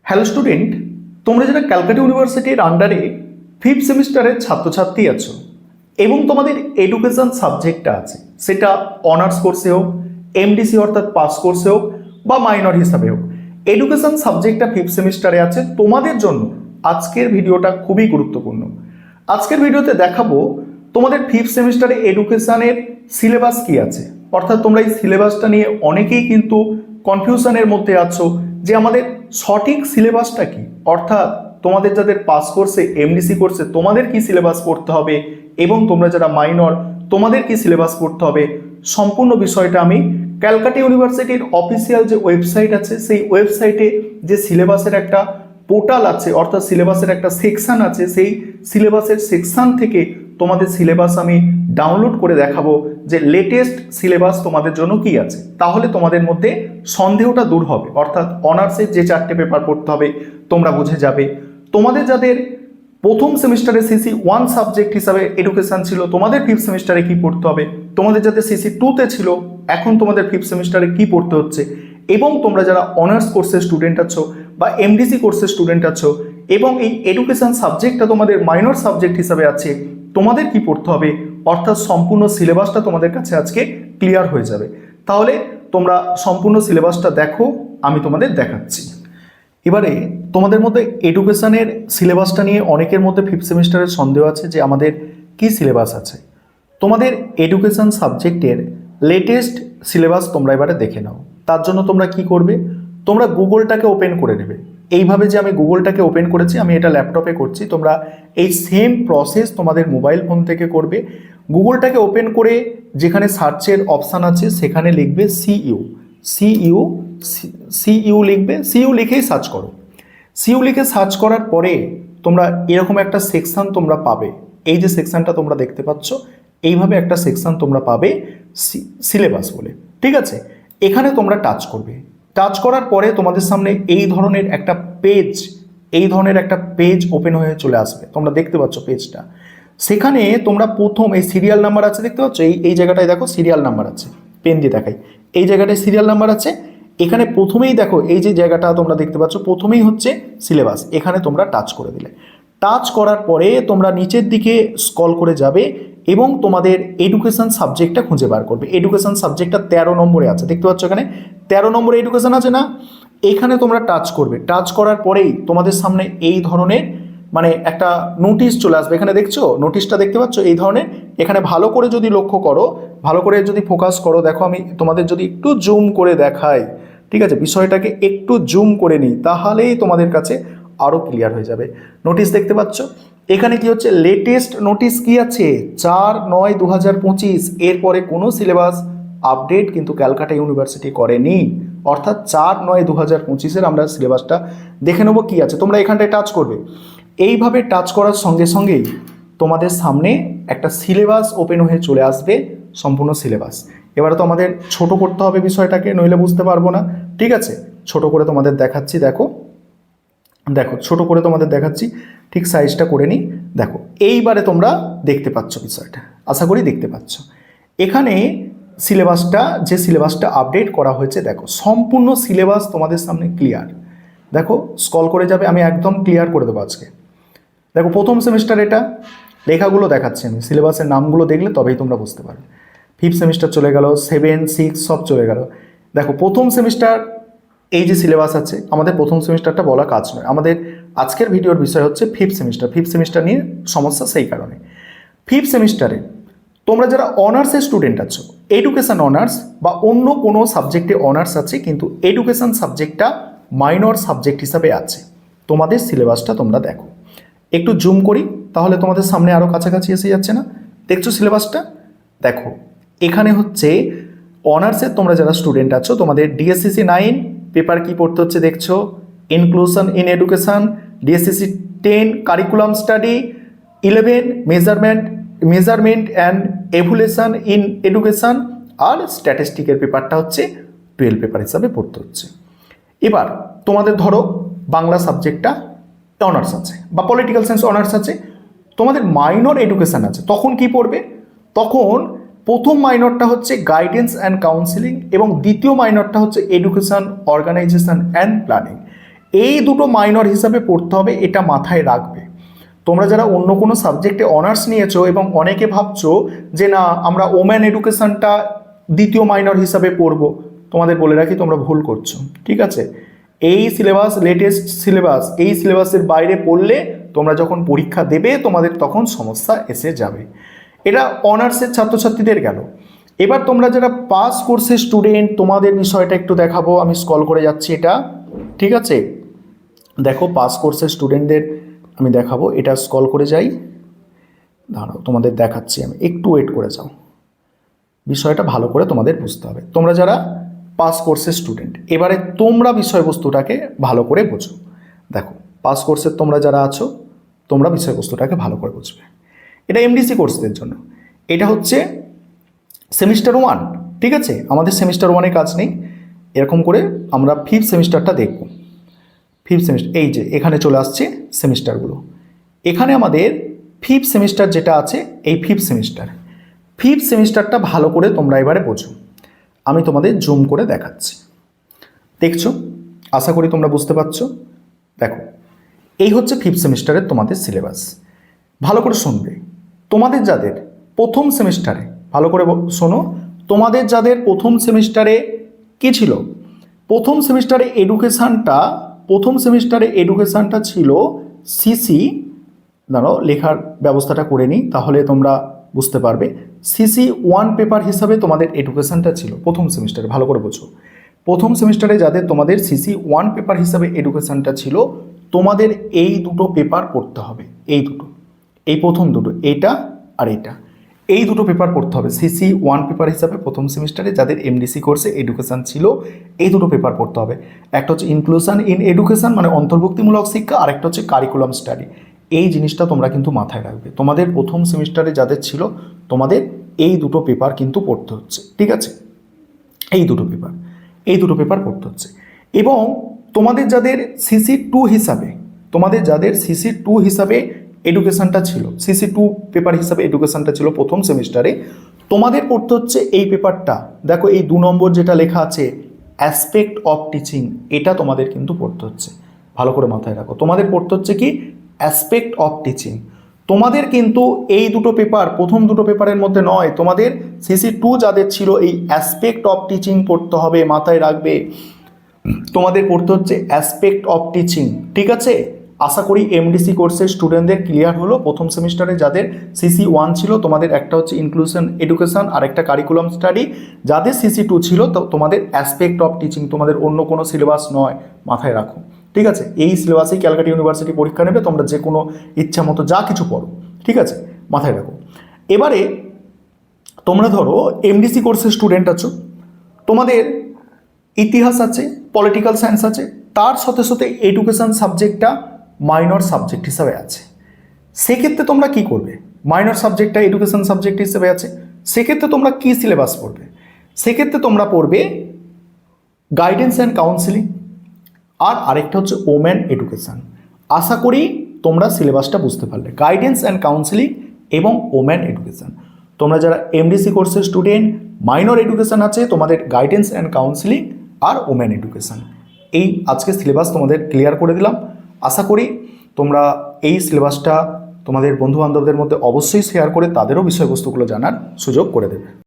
Hello student, তোমরা যারা ক্যালকাটা ইউনিভার্সিটির আন্ডারে ফিফথ সেমিস্টারের ছাত্রছাত্রী আছো এবং তোমাদের এডুকেশন সাবজেক্টটা আছে, সেটা অনার্স কোর্সে হোক, এমডিসি অর্থাৎ পাস কোর্সে হোক বা মাইনর হিসাবে হোক, এডুকেশন সাবজেক্টটা ফিফথ সেমিস্টারে আছে, তোমাদের জন্য আজকের ভিডিওটা খুবই গুরুত্বপূর্ণ। আজকের ভিডিওতে দেখাবো তোমাদের ফিফথ সেমিস্টারে এডুকেশনের সিলেবাস কি আছে, অর্থাৎ তোমরা এই সিলেবাসটা নিয়ে অনেকেই কিন্তু কনফিউশনের মধ্যে আছো যে আমাদের সঠিক সিলেবাসটা কি, অর্থাৎ তোমাদের যাদের পাস কোর্সে এমডিসি কোর্সে তোমাদের কি সিলেবাস পড়তে হবে এবং তোমরা যারা মাইনর তোমাদের কি সিলেবাস পড়তে হবে, সম্পূর্ণ বিষয়টা আমি ক্যালকাটা ইউনিভার্সিটির অফিসিয়াল যে ওয়েবসাইট আছে সেই ওয়েবসাইটে যে সিলেবাসের একটা পোর্টাল আছে, অর্থাৎ সিলেবাসের একটা সেকশন আছে, সেই সিলেবাসের সেকশন থেকে তোমাদের সিলেবাস আমি ডাউনলোড করে দেখাবো যে লেটেস্ট সিলেবাস তোমাদের জন্য কি আছে। তাহলে তোমাদের মধ্যে সন্দেহটা দূর হবে, অর্থাৎ অনার্সের যে 4টে পেপার পড়তে হবে তোমরা বুঝে যাবে। তোমাদের যাদের প্রথম সেমিস্টারে সিসি 1 সাবজেক্ট হিসাবে এডুকেশন ছিল, তোমাদের ফিফথ সেমিস্টারে কি পড়তে হবে, তোমাদের যাদের সিসি 2তে ছিল এখন তোমাদের ফিফথ সেমিস্টারে কি পড়তে হচ্ছে, এবং তোমরা যারা অনার্স কোর্সের স্টুডেন্ট আছো বা এমডিসি কোর্সের স্টুডেন্ট আছো এবং এই এডুকেশন সাবজেক্টটা তোমাদের মাইনর সাবজেক্ট হিসাবে আছে, তোমাদের কি পড়তে হবে, অর্থাৎ সম্পূর্ণ সিলেবাসটা তোমাদের কাছে আজকে ক্লিয়ার হয়ে যাবে। তাহলে তোমরা সম্পূর্ণ সিলেবাসটা দেখো, আমি তোমাদের দেখাচ্ছি। এবারে তোমাদের মধ্যে এডুকেশনের সিলেবাসটা নিয়ে অনেকের মধ্যে ফিফথ সেমিস্টারের সন্দেহ আছে যে আমাদের কি সিলেবাস আছে। তোমাদের এডুকেশন সাবজেক্টের লেটেস্ট সিলেবাস তোমরা এবারে দেখে নাও। তার জন্য তোমরা কি করবে, তোমরা গুগলটাকে ওপেন করে নেবে। এইভাবে যে আমি গুগলটাকে ওপেন করেছি, আমি এটা ল্যাপটপে করছি, তোমরা এই সেম প্রসেস তোমাদের মোবাইল ফোন থেকে করবে। গুগলটাকে ওপেন করে যেখানে সার্চের অপশান আছে সেখানে লিখবে সিইউ লিখবে, সিইউ লিখেই সার্চ করো। সিইউ লিখে সার্চ করার পরে তোমরা এরকম একটা সেকশন তোমরা পাবে। এই যে সেকশনটা তোমরা দেখতে পাচ্ছ, এইভাবে একটা সেকশন তোমরা পাবে সিলেবাস বলে, ঠিক আছে। এখানে তোমরা টাচ করবে। টাচ করার পরে তোমাদের সামনে এই ধরনের একটা পেজ ওপেন হয়ে চলে আসবে। তোমরা দেখতে পাচ্ছ পেজটা, সেখানে তোমরা প্রথম এই সিরিয়াল নাম্বার আছে দেখতে পাচ্ছ, এই জায়গাটায় দেখো সিরিয়াল নাম্বার আছে, পেন দিয়ে দেখাই, এই জায়গাটায় সিরিয়াল নাম্বার আছে। এখানে প্রথমেই দেখো এই যে জায়গাটা তোমরা দেখতে পাচ্ছ, প্রথমেই হচ্ছে সিলেবাস, এখানে তোমরা টাচ করে দিলে। টাচ করার পরে তোমরা নিচের দিকে স্ক্রল করে যাবে এবং তোমাদের এডুকেশন সাবজেক্টটা খুঁজে বার করবে। এডুকেশন সাবজেক্টটা 13 নম্বরে আছে, দেখতে পাচ্ছ এখানে 13 নম্বরে এডুকেশন আছে না, এইখানে তোমরা টাচ করবে। টাচ করার পরেই তোমাদের সামনে এই ধরনের একটা নোটিশ চলে আসবে। এখানে দেখছো নোটিশটা দেখতে পাচ্ছ এই ধরনের। এখানে ভালো করে যদি লক্ষ্য করো, ভালো করে যদি ফোকাস করো, দেখো আমি তোমাদের যদি একটু জুম করে দেখাই, ঠিক আছে, বিষয়টাকে একটু জুম করে নিই, তাহলেই তোমাদের কাছে আরও ক্লিয়ার হয়ে যাবে। নোটিশ দেখতে পাচ্ছ এখানে কি হচ্ছে, লেটেস্ট নোটিশ কি আছে 4/9/2025। এরপরে কোনো সিলেবাস আপডেট কিন্তু ক্যালকাটা ইউনিভার্সিটি করেনি, অর্থাৎ 4/9/2025 আমরা সিলেবাসটা দেখে নেবো কি আছে। তোমরা এখানটায় টাচ করবে। এইভাবে টাচ করার সঙ্গে সঙ্গেই তোমাদের সামনে একটা সিলেবাস ওপেন হয়ে চলে আসবে, সম্পূর্ণ সিলেবাস। এবারে তো আমাদের ছোট করতে হবে বিষয়টাকে, নইলে বুঝতে পারবো না, ঠিক আছে। ছোট করে তোমাদের দেখাচ্ছি, দেখো ছোট করে তোমাদের দেখাচ্ছি, ঠিক সাইজটা করে নিই। দেখো এইবারে তোমরা দেখতে পাচ্ছ বিষয়টা, আশা করি দেখতে পাচ্ছ। এখানে যে সিলেবাসটা আপডেট করা হয়েছে, দেখো সম্পূর্ণ সিলেবাস তোমাদের সামনে ক্লিয়ার। দেখো স্ক্রল করে যাবে, আমি একদম ক্লিয়ার করে দেবো আজকে। দেখো প্রথম সেমিস্টার, এটা লেখাগুলো দেখাচ্ছি আমি, সিলেবাসের নামগুলো দেখলে তবেই তোমরা বুঝতে পারবে। ফিফথ সেমিস্টার চলে গেল, 7, 6 সব চলে গেল। দেখো প্রথম সেমিস্টার এই যে সিলেবাস আছে, আমাদের প্রথম সেমিস্টারটা বলা কাজ নয়, আমাদের আজকের ভিডিওর বিষয় হচ্ছে ফিফথ সেমিস্টার নিয়ে সমস্যা। সেই কারণে ফিফথ সেমিস্টারে তোমরা যারা অনার্সের স্টুডেন্ট আছো, এডুকেশন অনার্স বা অন্য কোনো সাবজেক্টে অনার্স আছে কিন্তু এডুকেশন সাবজেক্টটা মাইনর সাবজেক্ট হিসাবে আছে, তোমাদের সিলেবাসটা তোমরা দেখো। একটু জুম করি, তাহলে তোমাদের সামনে আরও কাছাকাছি এসে যাচ্ছে না, দেখছো সিলেবাসটা। দেখো এখানে হচ্ছে অনার্সের তোমরা যারা স্টুডেন্ট আছো, তোমাদের ডিএসসিসি 9 পেপার কি পড়তে হচ্ছে দেখছো, inclusion in education, DSCC 10 curriculum study, 11 measurement and evaluation in education, আর স্ট্যাটিস্টিকের পেপারটা হচ্ছে 12 পেপার হিসাবে পড়তে হচ্ছে। এবার তোমাদের ধরো বাংলা সাবজেক্টটা অনার্স আছে বা পলিটিক্যাল সায়েন্স অনার্স আছে, তোমাদের মাইনর এডুকেশন আছে, তখন কি পড়বে, তখন প্রথম মাইনরটা হচ্ছে গাইডেন্স অ্যান্ড কাউন্সিলিং এবং দ্বিতীয় মাইনরটা হচ্ছে এডুকেশন অর্গানাইজেশন অ্যান্ড প্ল্যানিং। এই দুটো মাইনর হিসাবে পড়তে হবে, এটা মাথায় রাখবে। তোমরা যারা অন্য কোনো সাবজেক্টে অনার্স নিয়েছো এবং অনেকে ভাবছো যে না আমরা ওম্যান এডুকেশনটা দ্বিতীয় মাইনর হিসাবে পড়বো, তোমাদের বলে রাখি তোমরা ভুল করছো। ঠিক আছে, এই সিলেবাস লেটেস্ট সিলেবাস, এই সিলেবাসের বাইরে পড়লে তোমরা যখন পরীক্ষা দেবে তোমাদের তখন সমস্যা এসে যাবে। এটা অনার্সের ছাত্রছাত্রীদের গেল। এবার তোমরা যারা পাস কোর্সের স্টুডেন্ট, তোমাদের বিষয়টা একটু দেখাবো। আমি স্ক্রল করে যাচ্ছি এটা, ঠিক আছে। দেখো পাস কোর্সের স্টুডেন্টদের আমি দেখাবো, এটা স্ক্রল করে যাই, দাঁড়াও তোমাদের দেখাচ্ছি আমি, একটু ওয়েট করে যাও, বিষয়টা ভালো করে তোমাদের বুঝতে হবে। তোমরা যারা পাস কোর্সের স্টুডেন্ট, এবারে তোমরা বিষয়বস্তুটাকে ভালো করে বোঝো। দেখো পাস কোর্সের তোমরা যারা আছো, তোমরা বিষয়বস্তুটাকে ভালো করে বুঝবে। এটা এমডিসি কোর্সদের জন্য, এটা হচ্ছে সেমিস্টার 1, ঠিক আছে। আমাদের সেমিস্টার 1-এ কাজ নেই, এরকম করে আমরা 5th সেমিস্টারটা দেখব। 5th সেমিস্টার, এই যে এখানে চলে আসছে সেমিস্টারগুলো। এখানে আমাদের 5th সেমিস্টার যেটা আছে, এই 5th সেমিস্টারটা ভালো করে তোমরা এবারে বোঝো। আমি তোমাদের জুম করে দেখাচ্ছি, দেখছো? আশা করি তোমরা বুঝতে পারছো। দেখো এই হচ্ছে 5th সেমিস্টারের তোমাদের সিলেবাস। ভালো করে শুনবে। তোমাদের যাদের প্রথম সেমিস্টারে, ভালো করে শোনো, তোমাদের যাদের প্রথম সেমিস্টারে কি ছিল? প্রথম সেমিস্টারে এডুকেশানটা ছিল সিসি, দাঁড়াও লেখার ব্যবস্থাটা করে নিই তাহলে তোমরা বুঝতে পারবে। সিসি 1 পেপার হিসাবে তোমাদের এডুকেশানটা ছিল প্রথম সেমিস্টারে, ভালো করে বোঝো। প্রথম সেমিস্টারে যাদের তোমাদের সিসি 1 পেপার হিসাবে এডুকেশানটা ছিল, তোমাদের এই দুটো পেপার পড়তে হবে। এই প্রথম দুটো, এটা আর এটা, এই দুটো পেপার পড়তে হবে সিসি 1 পেপার হিসাবে। প্রথম সেমিস্টারে যাদের এমডিসি কোর্সে এডুকেশান ছিল, এই দুটো পেপার পড়তে হবে। একটা হচ্ছে ইনক্লুশন ইন এডুকেশান, মানে অন্তর্ভুক্তিমূলক শিক্ষা, আর একটা হচ্ছে কারিকুলাম স্টাডি। এই জিনিসটা তোমরা কিন্তু মাথায় রাখবে। তোমাদের প্রথম সেমিস্টারে যাদের ছিল, তোমাদের এই দুটো পেপার কিন্তু পড়তে হচ্ছে, ঠিক আছে। এই দুটো পেপার পড়তে হচ্ছে। এবং তোমাদের যাদের সিসি 2 হিসাবে এডুকেশানটা ছিল, সিসি 2 পেপার হিসাবে এডুকেশানটা ছিল প্রথম সেমিস্টারে, তোমাদের পড়তে হচ্ছে এই পেপারটা। দেখো এই 2 নম্বর যেটা লেখা আছে অ্যাসপেক্ট অফ টিচিং, এটা তোমাদের কিন্তু পড়তে হচ্ছে, ভালো করে মাথায় রাখো। তোমাদের পড়তে হচ্ছে কি? Aspect of teaching. তোমাদের কিন্তু এই দুটো পেপার, প্রথম দুটো পেপারের মধ্যে নয়, তোমাদের সিসি 2 যাদের ছিল এই অ্যাসপেক্ট অফ টিচিং পড়তে হবে, মাথায় রাখবে। তোমাদের পড়তে হচ্ছে অ্যাসপেক্ট অফ টিচিং, ঠিক আছে। আশা করি এমডিসি কোর্সের স্টুডেন্টদের ক্লিয়ার হলো। প্রথম সেমিস্টারে যাদের সিসি 1 ছিল, তোমাদের একটা হচ্ছে ইনক্লুশন এডুকেশন আর একটা কারিকুলাম স্টাডি। যাদের সিসি 2 ছিল, তো তোমাদের অ্যাসপেক্ট অফ টিচিং, তোমাদের অন্য কোনো সিলেবাস নয়, মাথায় রাখো, ঠিক আছে। এই সিলেবাসেই ক্যালকাটা ইউনিভার্সিটি পরীক্ষা নেবে, তোমরা যে কোনো ইচ্ছা মতো যা কিছু পড়ো, ঠিক আছে, মাথায় রাখো। এবারে তোমরা ধরো এমডিসি কোর্সের স্টুডেন্ট আছো, তোমাদের ইতিহাস আছে, পলিটিক্যাল সায়েন্স আছে, তার সাথে সাথে এডুকেশন সাবজেক্টটা মাইনর সাবজেক্ট হিসাবে আছে। সেক্ষেত্রে তোমরা কি করবে? মাইনর সাবজেক্টটা এডুকেশন সাবজেক্ট হিসেবে আছে, সেক্ষেত্রে তোমরা কি সিলেবাস পড়বে? সেক্ষেত্রে তোমরা পড়বে গাইডেন্স অ্যান্ড কাউন্সিলিং, আর আরেকটা হচ্ছে ওমেন এডুকেশন। আশা করি তোমরা সিলেবাসটা বুঝতে পারলে। গাইডেন্স অ্যান্ড কাউন্সিলিং এবং ওমেন এডুকেশন। তোমরা যারা এমডিসি কোর্সের স্টুডেন্ট, মাইনর এডুকেশন আছে, তোমাদের গাইডেন্স অ্যান্ড কাউন্সিলিং আর ওমেন এডুকেশন। এই আজকে সিলেবাস তোমাদের ক্লিয়ার করে দিলাম। আশা করি তোমরা এই সিলেবাসটা তোমাদের বন্ধুবান্ধবদের মধ্যে অবশ্যই শেয়ার করে তাদেরও বিষয়বস্তুগুলো জানার সুযোগ করে দেবে।